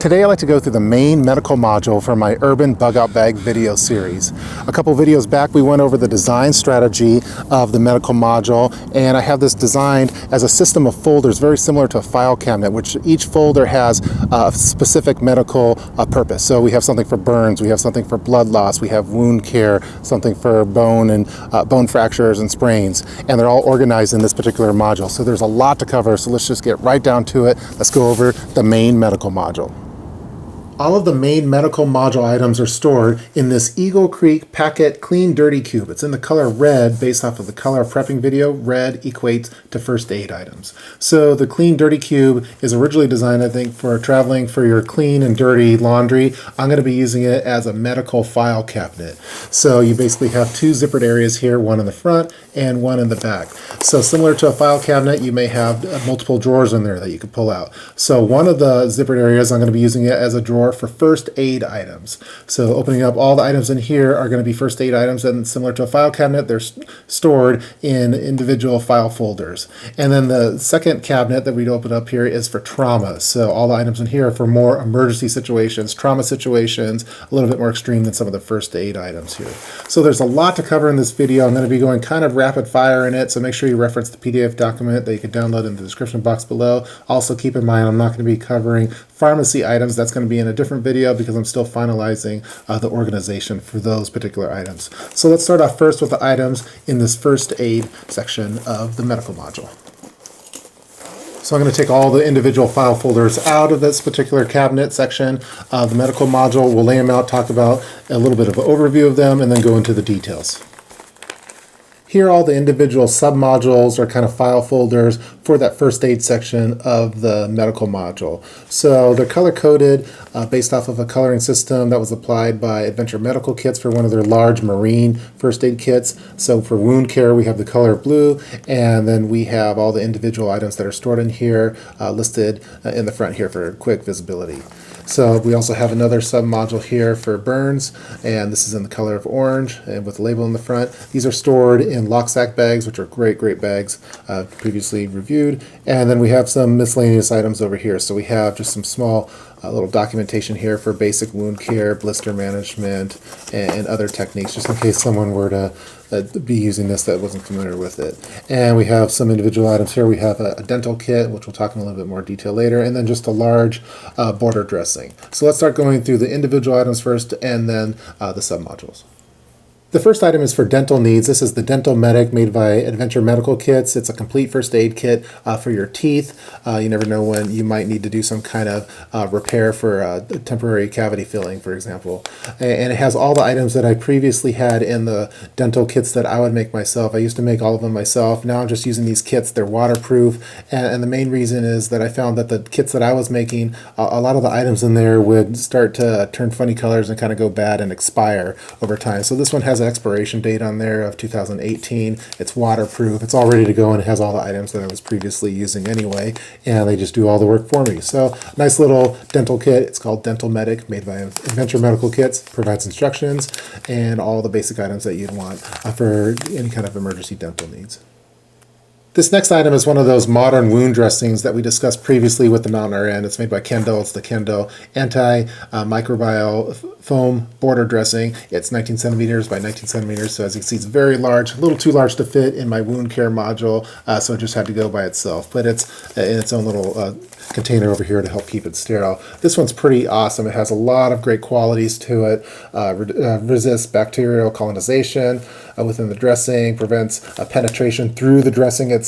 Today I'd like to go through the main medical module for my Urban Bug Out Bag video series. A couple videos back we went over the design strategy of the medical module, and I have this designed as a system of folders very similar to a file cabinet, which each folder has a specific medical purpose. So we have something for burns, we have something for blood loss, we have wound care, something for bone and bone fractures and sprains, and they're all organized in this particular module. So there's a lot to cover, so let's just get right down to it. Let's go over the main medical module. All of the main medical module items are stored in this Eagle Creek Packet Clean Dirty Cube. It's in the color red based off of the color of prepping video. Red equates to first aid items. So the Clean Dirty Cube is originally designed, I think, for traveling for your clean and dirty laundry. I'm going to be using it as a medical file cabinet. So you basically have two zippered areas here, one in the front and one in the back. So similar to a file cabinet, you may have multiple drawers in there that you could pull out. So one of the zippered areas, I'm going to be using it as a drawer for first aid items. So opening up, all the items in here are going to be first aid items, and similar to a file cabinet, they're stored in individual file folders. And then the second cabinet that we'd open up here is for trauma. So all the items in here are for more emergency situations, trauma situations, a little bit more extreme than some of the first aid items here. So there's a lot to cover in this video. I'm going to be going kind of rapid fire in it, so make sure you reference the PDF document that you can download in the description box below. Also keep in mind I'm not going to be covering pharmacy items. That's going to be in a different video because I'm still finalizing the organization for those particular items. So let's start off first with the items in this first aid section of the medical module. So I'm going to take all the individual file folders out of this particular cabinet section of the medical module. We'll lay them out, talk about a little bit of an overview of them, and then go into the details. Here, all the individual submodules are kind of file folders for that first aid section of the medical module. So they're color-coded based off of a coloring system that was applied by Adventure Medical Kits for one of their large marine first aid kits. So for wound care, we have the color blue, and then we have all the individual items that are stored in here listed in the front here for quick visibility. So we also have another sub-module here for burns, and this is in the color of orange and with a label in the front. These are stored in lock sack bags, which are great bags, previously reviewed. And then we have some miscellaneous items over here. So we have just some small little documentation here for basic wound care, blister management, and other techniques, just in case someone were to be using this that wasn't familiar with it. And we have some individual items here. We have a dental kit, which we'll talk in a little bit more detail later, and then just a large border dressing. So let's start going through the individual items first, and then the submodules. The first item is for dental needs. This is the Dental Medic made by Adventure Medical Kits. It's a complete first aid kit for your teeth. You never know when you might need to do some kind of repair for temporary cavity filling, for example. And it has all the items that I previously had in the dental kits that I would make myself. I used to make all of them myself. Now I'm just using these kits. They're waterproof. And the main reason is that I found that the kits that I was making, a lot of the items in there would start to turn funny colors and kind of go bad and expire over time. So this one has an expiration date on there of 2018. It's waterproof. It's all ready to go, and it has all the items that I was previously using anyway, and they just do all the work for me. So nice little dental kit. It's called Dental Medic, made by Adventure Medical Kits. Provides instructions and all the basic items that you'd want for any kind of emergency dental needs. This next item is one of those modern wound dressings that we discussed previously with the non-RN. It's made by Kendo. It's the Kendo Anti-Microbial Foam Border Dressing. It's 19 centimeters by 19 centimeters, so as you can see, it's very large, a little too large to fit in my wound care module, so it just had to go by itself. But it's in its own little container over here to help keep it sterile. This one's pretty awesome. It has a lot of great qualities to it. Resists bacterial colonization within the dressing, prevents penetration through the dressing itself.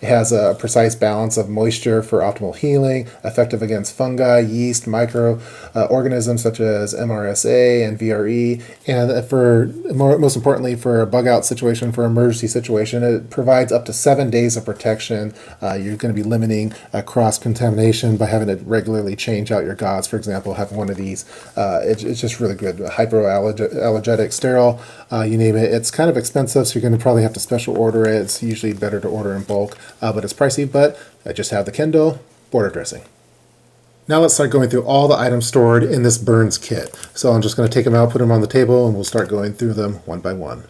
It has a precise balance of moisture for optimal healing, effective against fungi, yeast, microorganisms such as MRSA and VRE, and most importantly for a bug out situation, for emergency situation, it provides up to 7 days of protection. You're going to be limiting cross-contamination by having to regularly change out your gauze, for example. Having one of these, it's just really good. Hypoallergenic, sterile, you name it. It's kind of expensive, so you're going to probably have to special order it. It's usually better to order in bulk, but it's pricey. But I just have the Kendo border dressing. Now let's start going through all the items stored in this burns kit. So I'm just going to take them out, put them on the table, and we'll start going through them one by one.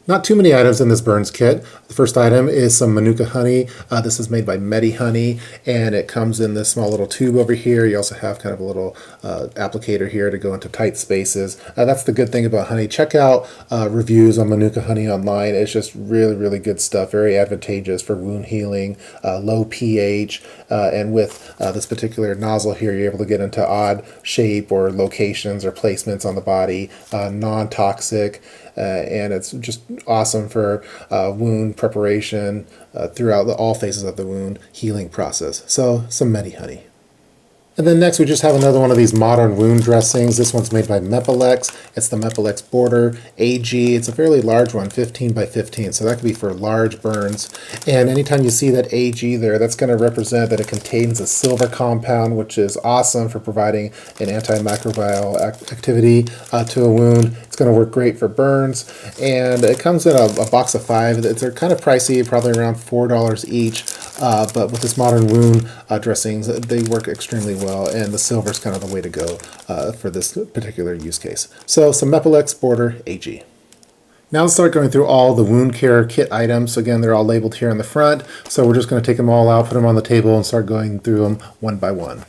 Not too many items in this burns kit. The first item is some Manuka honey. This is made by Medihoney, and it comes in this small little tube over here. You also have kind of a little applicator here to go into tight spaces. That's the good thing about honey. Check out reviews on Manuka honey online. It's just really, really good stuff. Very advantageous for wound healing, low pH, and with this particular nozzle here, you're able to get into odd shape or locations or placements on the body, non-toxic. And it's just awesome for wound preparation throughout all phases of the wound healing process. So some Medihoney. And then next we just have another one of these modern wound dressings. This one's made by methylx. It's the methylx border AG. It's a fairly large one, 15 by 15, so that could be for large burns. And anytime you see that AG there, that's going to represent that it contains a silver compound, which is awesome for providing an antimicrobial activity to a wound. It's going to work great for burns, and it comes in a box of 5. They're kind of pricey, probably around $4 each, but with this modern wound dressings, they work extremely well. And the silver is kind of the way to go for this particular use case. So some methylx border AG. Now let's start going through all the wound care kit items. So again, they're all labeled here in the front. So we're just going to take them all out, put them on the table, and start going through them one by one.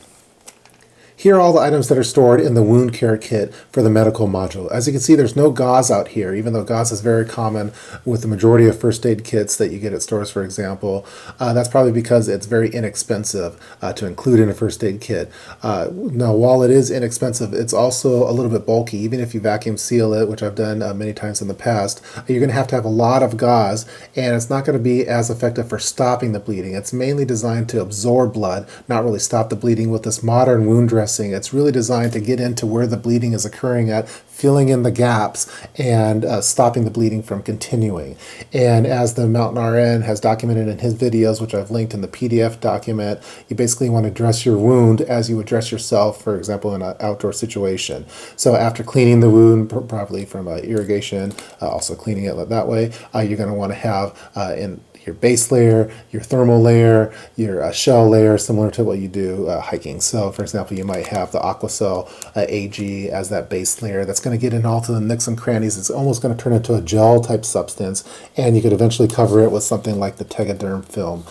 Here are all the items that are stored in the wound care kit for the medical module. As you can see, there's no gauze out here, even though gauze is very common with the majority of first aid kits that you get at stores, for example. That's probably because it's very inexpensive to include in a first aid kit. Now, while it is inexpensive, it's also a little bit bulky. Even if you vacuum seal it, which I've done many times in the past, you're going to have a lot of gauze, and it's not going to be as effective for stopping the bleeding. It's mainly designed to absorb blood, not really stop the bleeding. With this modern wound dressing, it's really designed to get into where the bleeding is occurring at, filling in the gaps and stopping the bleeding from continuing. And as the Mountain RN has documented in his videos, which I've linked in the PDF document, you basically want to dress your wound as you would dress yourself, for example, in an outdoor situation. So after cleaning the wound properly from irrigation, also cleaning it that way, you're going to want to have in your base layer, your thermal layer, your shell layer, similar to what you do hiking. So for example, you might have the Aquacell AG as that base layer that's going to get in all to the nooks and crannies. It's almost going to turn into a gel type substance, and you could eventually cover it with something like the Tegaderm film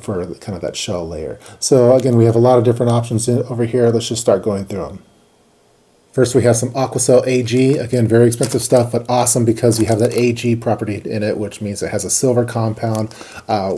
for kind of that shell layer. So again, we have a lot of different options over here. Let's just start going through them. First, we have some Aquacell AG. Again, very expensive stuff, but awesome because you have that AG property in it, which means it has a silver compound,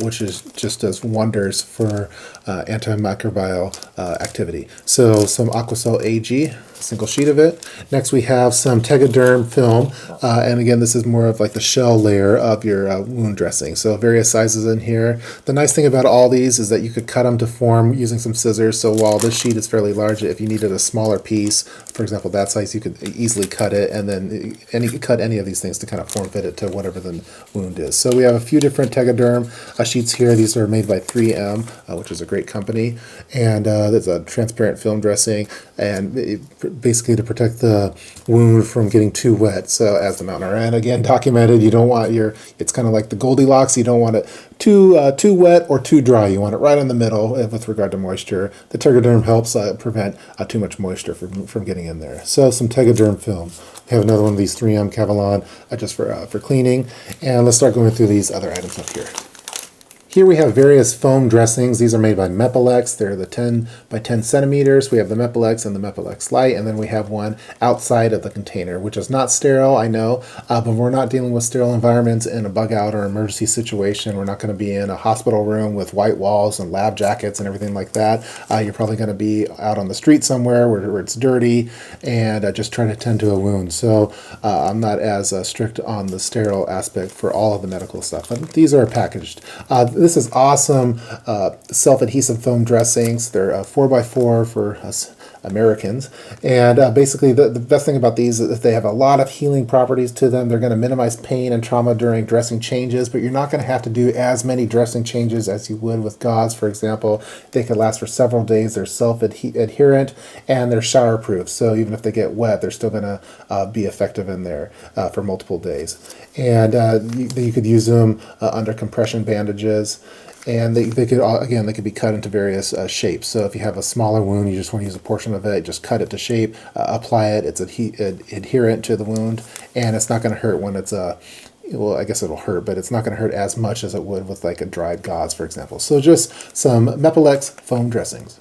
which just does wonders for antimicrobial activity. So some Aquacell AG, single sheet of it. Next, we have some Tegaderm film, and again, this is more of like the shell layer of your wound dressing. So various sizes in here. The nice thing about all these is that you could cut them to form using some scissors. So while this sheet is fairly large, if you needed a smaller piece, for example, that size, you could easily cut it, and then you could cut any of these things to kind of form fit it to whatever the wound is. So we have a few different Tegaderm sheets here. These are made by 3M, which is a great company, and there's a transparent film dressing, and basically to protect the wound from getting too wet. So as the Mountain RN again documented, you don't want it's kind of like the Goldilocks. You don't want it too wet or too dry. You want it right in the middle with regard to moisture. The Tegaderm helps prevent too much moisture from getting in there. So some Tegaderm film. We have another one of these 3M Cavalon just for cleaning. And let's start going through these other items up here. Here we have various foam dressings. These are made by methylx. They're the 10 by 10 centimeters. We have the methylx and the methylx light, and then we have one outside of the container, which is not sterile, I know, but we're not dealing with sterile environments in a bug out or emergency situation. We're not going to be in a hospital room with white walls and lab jackets and everything like that. You're probably going to be out on the street somewhere where it's dirty and just trying to tend to a wound. So I'm not as strict on the sterile aspect for all of the medical stuff, but these are packaged. This is awesome self-adhesive foam dressings. They're 4x4 for us Americans. And basically the best thing about these is that they have a lot of healing properties to them. They're going to minimize pain and trauma during dressing changes, but you're not going to have to do as many dressing changes as you would with gauze, for example. They could last for several days. They're self-adherent and they're shower-proof. So even if they get wet, they're still going to be effective in there for multiple days. And you could use them under compression bandages. And they could be cut into various shapes. So if you have a smaller wound, you just want to use a portion of it, just cut it to shape, apply it. It's adherent to the wound, and it's not going to hurt when it's well, I guess it'll hurt, but it's not going to hurt as much as it would with like a dried gauze, for example. So just some methylx foam dressings.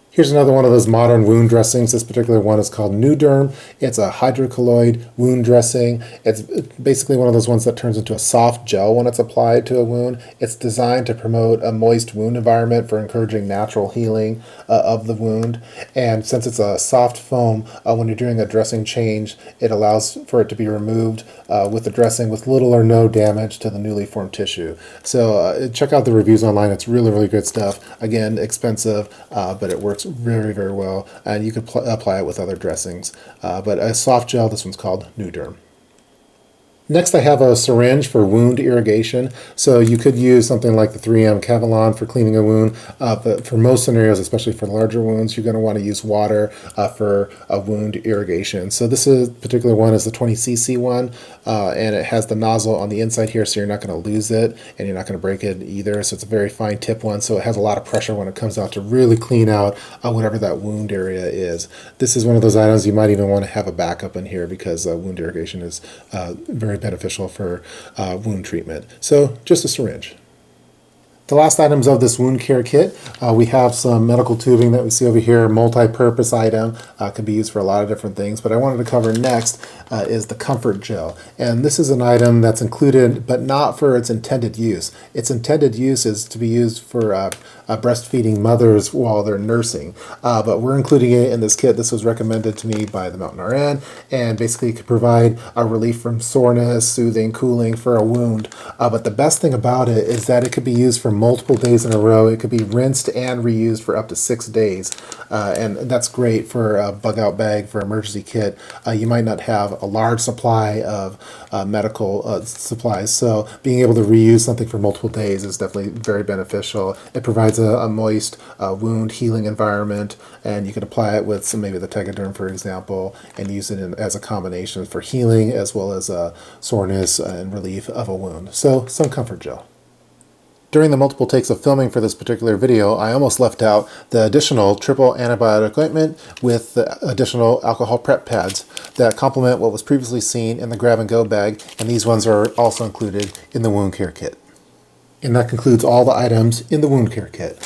Here's another one of those modern wound dressings. This particular one is called NuDerm. It's a hydrocolloid wound dressing. It's basically one of those ones that turns into a soft gel when it's applied to a wound. It's designed to promote a moist wound environment for encouraging natural healing of the wound. And since it's a soft foam, when you're doing a dressing change, it allows for it to be removed with the dressing with little or no damage to the newly formed tissue. So check out the reviews online. It's really, really good stuff. Again, expensive, but it works very, very well, and you could apply it with other dressings. But a soft gel, this one's called NuDerm. Next, I have a syringe for wound irrigation. So you could use something like the 3M Cavalon for cleaning a wound, but for most scenarios, especially for larger wounds, you're going to want to use water for a wound irrigation. So this particular one is the 20cc one, and it has the nozzle on the inside here, so you're not going to lose it, and you're not going to break it either. So it's a very fine tip one, so it has a lot of pressure when it comes out to really clean out whatever that wound area is. This is one of those items you might even want to have a backup in here because wound irrigation is very beneficial for wound treatment. So just a syringe. The last items of this wound care kit, we have some medical tubing that we see over here, multi-purpose item, can be used for a lot of different things, but I wanted to cover next is the comfort gel. And this is an item that's included, but not for its intended use. Its intended use is to be used for breastfeeding mothers while they're nursing, but we're including it in this kit. This was recommended to me by the Mountain RN, and basically it could provide a relief from soreness, soothing, cooling for a wound. But the best thing about it is that it could be used for multiple days in a row. It could be rinsed and reused for up to 6 days, and that's great for a bug out bag for emergency kit. You might not have a large supply of medical supplies, so being able to reuse something for multiple days is definitely very beneficial. It provides a moist wound healing environment, and you can apply it with some, maybe the Tegaderm, for example, and use it as a combination for healing as well as soreness and relief of a wound. So some comfort gel. During the multiple takes of filming for this particular video, I almost left out the additional triple antibiotic ointment with the additional alcohol prep pads that complement what was previously seen in the grab-and-go bag, and these ones are also included in the wound care kit. And that concludes all the items in the wound care kit.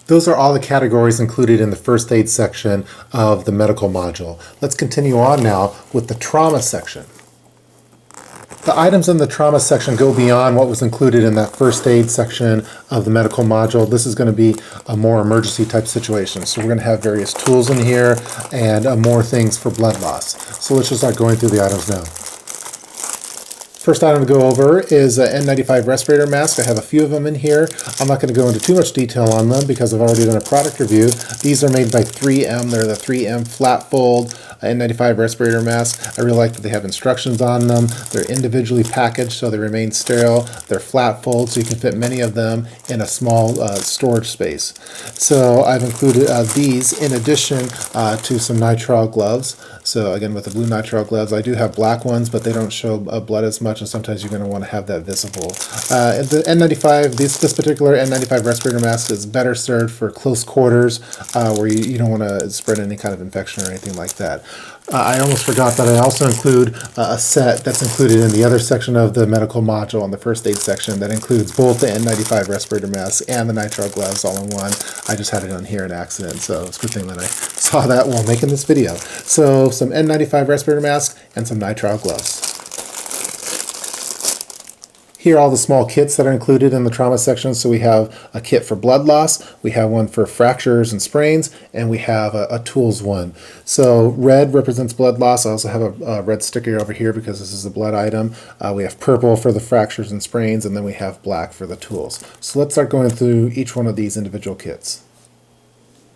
Those are all the categories included in the first aid section of the medical module. Let's continue on now with the trauma section. The items in the trauma section go beyond what was included in that first aid section of the medical module. This is going to be a more emergency type situation. So we're going to have various tools in here and more things for blood loss. So let's just start going through the items now. First item to go over is an N95 respirator mask. I have a few of them in here. I'm not going to go into too much detail on them because I've already done a product review. These are made by 3M. They're the 3M flat fold N95 respirator mask. I really like that they have instructions on them. They're individually packaged so they remain sterile. They're flat fold so you can fit many of them in a small storage space. So I've included these in addition to some nitrile gloves. So again, with the blue nitrile gloves, I do have black ones, but they don't show blood as much, and sometimes you're going to want to have that visible. The N95, this particular N95 respirator mask is better served for close quarters where you don't want to spread any kind of infection or anything like that. I almost forgot that I also include a set that's included in the other section of the medical module on the first aid section that includes both the N95 respirator mask and the nitrile gloves all in one. I just had it on here in accident, so it's a good thing that I saw that while making this video. So some N95 respirator mask and some nitrile gloves. Here are all the small kits that are included in the trauma section. So we have a kit for blood loss, we have one for fractures and sprains, and we have a tools one. So red represents blood loss. I also have a red sticker over here because this is a blood item. We have purple for the fractures and sprains, and then we have black for the tools. So let's start going through each one of these individual kits.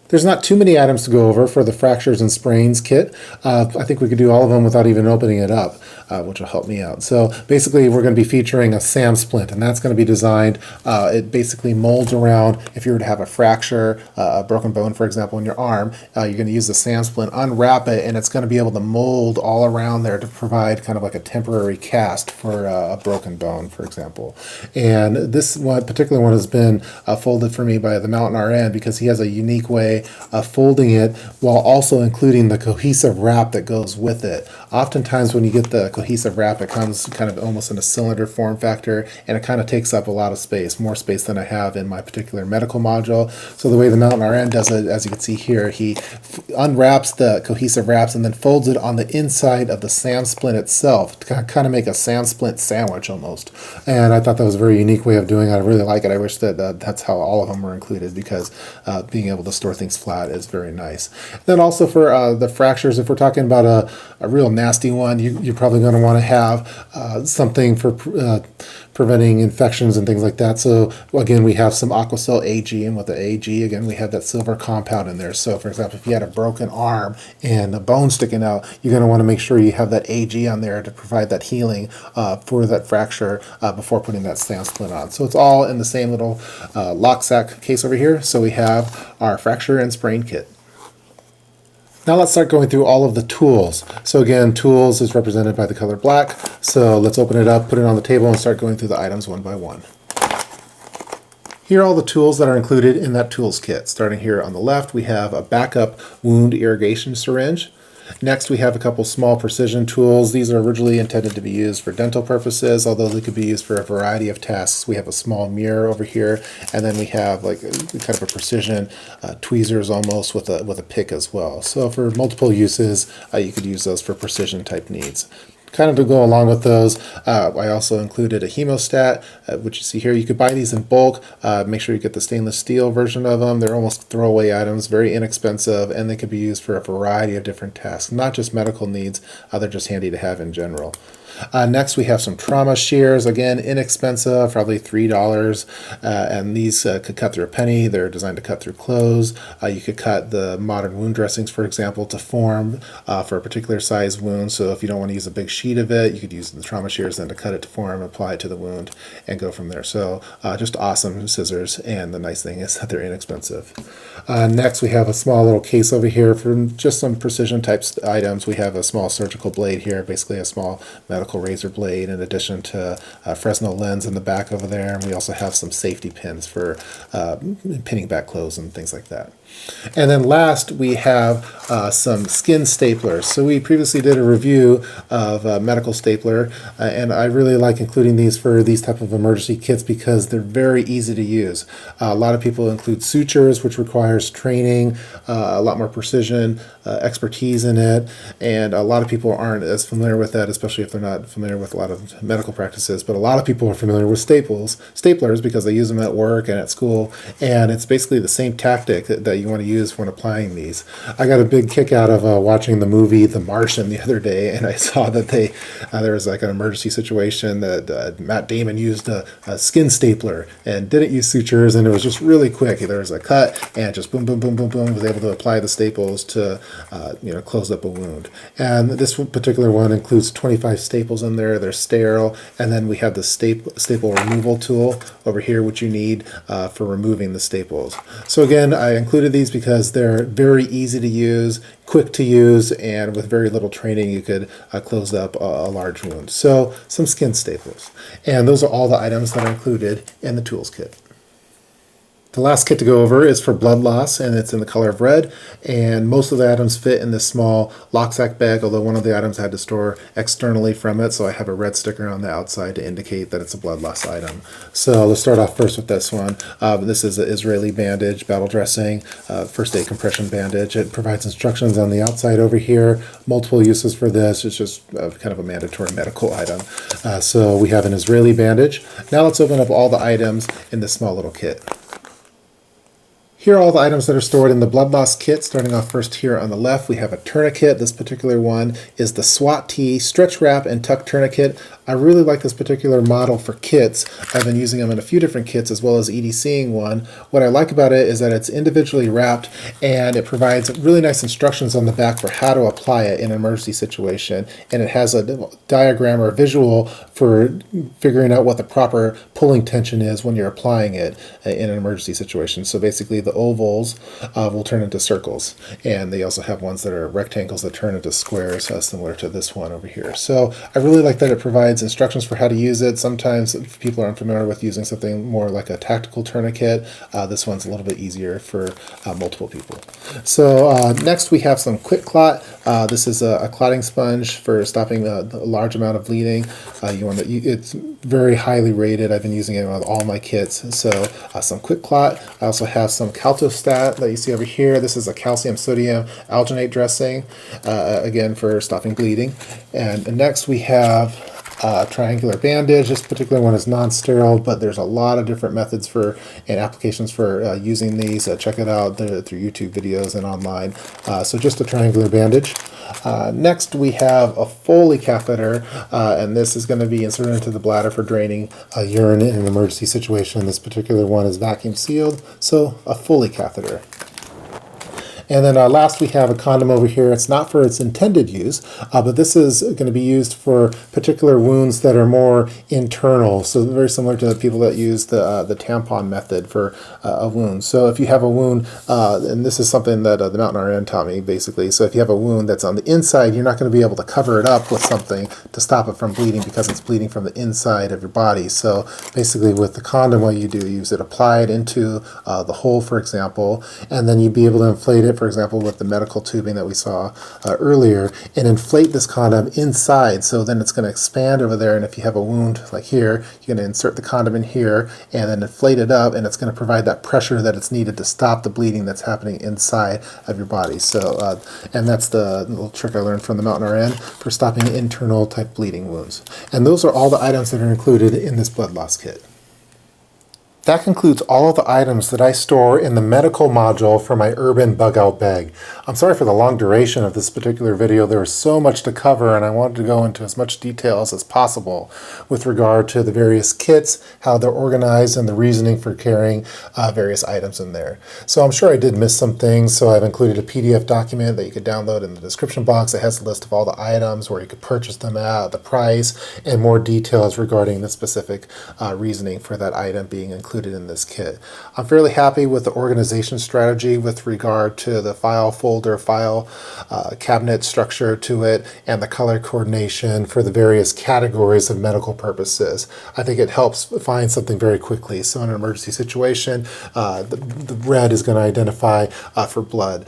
There's not too many items to go over for the fractures and sprains kit. I think we could do all of them without even opening it up, which will help me out. So basically we're going to be featuring a SAM splint, and that's going to be designed, it basically molds around if you were to have a fracture, a broken bone, for example, in your arm, you're going to use the SAM splint, unwrap it, and it's going to be able to mold all around there to provide kind of like a temporary cast for a broken bone, for example. And this particular one has been folded for me by the Mountain RN because he has a unique way of folding it while also including the cohesive wrap that goes with it. Oftentimes when you get the cohesive wrap. It comes kind of almost in a cylinder form factor, and it kind of takes up a lot of space, more space than I have in my particular medical module. So the way the Mountain RN does it, as you can see here, he unwraps the cohesive wraps and then folds it on the inside of the sand splint itself to kind of make a sand splint sandwich almost. And I thought that was a very unique way of doing it. I really like it. I wish that that's how all of them were included, because being able to store things flat is very nice. Then also for the fractures, if we're talking about a real nasty one, you're probably going to want to have something for preventing infections and things like that. So again, we have some Aquacel AG, and with the AG, again, we have that silver compound in there. So for example, if you had a broken arm and a bone sticking out, you're going to want to make sure you have that AG on there to provide that healing for that fracture before putting that sand splint on. So it's all in the same little lock sack case over here. So we have our fracture and sprain kit. Now let's start going through all of the tools. So again, tools is represented by the color black. So let's open it up, put it on the table, and start going through the items one by one. Here are all the tools that are included in that tools kit. Starting here on the left, we have a backup wound irrigation syringe. Next, we have a couple small precision tools. These are originally intended to be used for dental purposes, although they could be used for a variety of tasks. We have a small mirror over here, and then we have like kind of a precision tweezers almost with a pick as well. So for multiple uses, you could use those for precision type needs. Kind of to go along with those, I also included a hemostat, which you see here. You could buy these in bulk. Make sure you get the stainless steel version of them. They're almost throwaway items, very inexpensive, and they could be used for a variety of different tasks, not just medical needs. They're just handy to have in general. Next, we have some trauma shears. Again, inexpensive, probably $3, and these could cut through a penny. They're designed to cut through clothes. You could cut the modern wound dressings, for example, to form for a particular size wound. So if you don't want to use a big sheet of it, you could use the trauma shears then to cut it to form, apply it to the wound, and go from there. So just awesome scissors, and the nice thing is that they're inexpensive. Next, we have a small little case over here for just some precision type items. We have a small surgical blade here, basically a small medical razor blade, in addition to a Fresnel lens in the back over there. And we also have some safety pins for pinning back clothes and things like that. And then last, we have some skin staplers. So we previously did a review of a medical stapler, and I really like including these for these type of emergency kits because they're very easy to use. A lot of people include sutures, which requires training, a lot more precision, expertise in it, and a lot of people aren't as familiar with that, especially if they're not familiar with a lot of medical practices. But a lot of people are familiar with staplers because they use them at work and at school, and it's basically the same tactic that you want to use when applying these. I got a big kick out of watching the movie The Martian the other day, and I saw that there was like an emergency situation that Matt Damon used a skin stapler and didn't use sutures, and it was just really quick. There was a cut, and just boom, boom, boom, boom, boom, was able to apply the staples to close up a wound. And this particular one includes 25 staples in there. They're sterile, and then we have the staple removal tool over here, which you need for removing the staples. So again, I included these because they're very easy to use, quick to use, and with very little training you could close up a large wound. So some skin staples. And those are all the items that are included in the tools kit. The last kit to go over is for blood loss, and it's in the color of red, and most of the items fit in this small lock sack bag, although one of the items I had to store externally from it, so I have a red sticker on the outside to indicate that it's a blood loss item. So let's start off first with this one. This is an Israeli bandage, battle dressing, first aid compression bandage. It provides instructions on the outside over here, multiple uses for this. It's just kind of a mandatory medical item. So we have an Israeli bandage. Now let's open up all the items in this small little kit. Here are all the items that are stored in the blood loss kit. Starting off first here on the left, we have a tourniquet. This particular one is the SWAT T stretch wrap and tuck tourniquet. I really like this particular model for kits. I've been using them in a few different kits as well as EDCing one. What I like about it is that it's individually wrapped, and it provides really nice instructions on the back for how to apply it in an emergency situation. And it has a diagram or a visual for figuring out what the proper pulling tension is when you're applying it in an emergency situation. So basically the ovals will turn into circles, and they also have ones that are rectangles that turn into squares, similar to this one over here. So I really like that it provides instructions for how to use it. Sometimes if people are unfamiliar with using something more like a tactical tourniquet, this one's a little bit easier for multiple people. So next we have some quick clot. This is a clotting sponge for stopping a large amount of bleeding. It's very highly rated. I've been using it with all my kits. So some quick clot. I also have some Caltostat that you see over here. This is a calcium sodium alginate dressing, again for stopping bleeding. And next we have triangular bandage. This particular one is non-sterile, but there's a lot of different methods for and applications for using these. Check it out through YouTube videos and online. So just a triangular bandage. Next we have a Foley catheter, and this is going to be inserted into the bladder for draining urine in an emergency situation. This particular one is vacuum sealed, so a Foley catheter. And then last we have a condom over here. It's not for its intended use, but this is going to be used for particular wounds that are more internal. So very similar to the people that use the tampon method for a wound. So if you have a wound, and this is something that the Mountain RN taught me basically. So if you have a wound that's on the inside, you're not going to be able to cover it up with something to stop it from bleeding because it's bleeding from the inside of your body. So basically with the condom, what you do is apply it into the hole, for example, and then you'd be able to inflate it, for example, with the medical tubing that we saw earlier, and inflate this condom inside. So then it's going to expand over there, and if you have a wound like here, you're going to insert the condom in here and then inflate it up, and it's going to provide that pressure that it's needed to stop the bleeding that's happening inside of your body. So, and that's the little trick I learned from the Mountain RN for stopping internal type bleeding wounds. And those are all the items that are included in this blood loss kit. That concludes all of the items that I store in the medical module for my urban bug out bag. I'm sorry for the long duration of this particular video. There was so much to cover, and I wanted to go into as much details as possible with regard to the various kits, how they're organized, and the reasoning for carrying various items in there. So I'm sure I did miss some things, so I've included a PDF document that you could download in the description box that has a list of all the items, where you could purchase them at, the price, and more details regarding the specific reasoning for that item being included in this kit. I'm fairly happy with the organization strategy with regard to the file folder, file cabinet structure to it, and the color coordination for the various categories of medical purposes. I think it helps find something very quickly. So in an emergency situation, the red is going to identify for blood,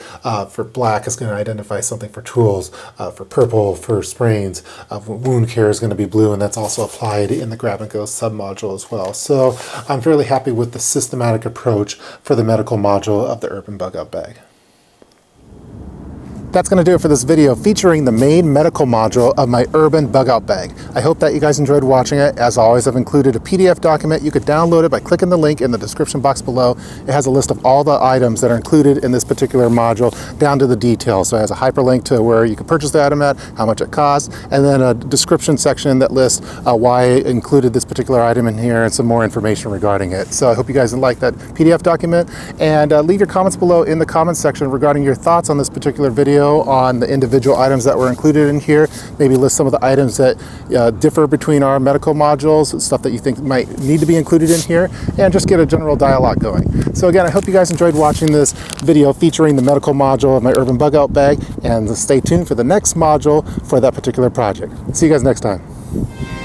for black is going to identify something for tools, for purple for sprains, wound care is going to be blue, and that's also applied in the grab and go submodule as well. So I'm fairly happy with the systematic approach for the medical module of the Urban Bug Out Bag. That's going to do it for this video featuring the main medical module of my Urban Bug Out Bag. I hope that you guys enjoyed watching it. As always, I've included a PDF document. You could download it by clicking the link in the description box below. It has a list of all the items that are included in this particular module down to the details. So it has a hyperlink to where you can purchase the item at, how much it costs, and then a description section that lists why I included this particular item in here and some more information regarding it. So I hope you guys like that PDF document, and leave your comments below in the comments section regarding your thoughts on this particular video, on the individual items that were included in here. Maybe list some of the items that differ between our medical modules, stuff that you think might need to be included in here, and just get a general dialogue going. So again, I hope you guys enjoyed watching this video featuring the medical module of my Urban Bug Out Bag, and stay tuned for the next module for that particular project. See you guys next time.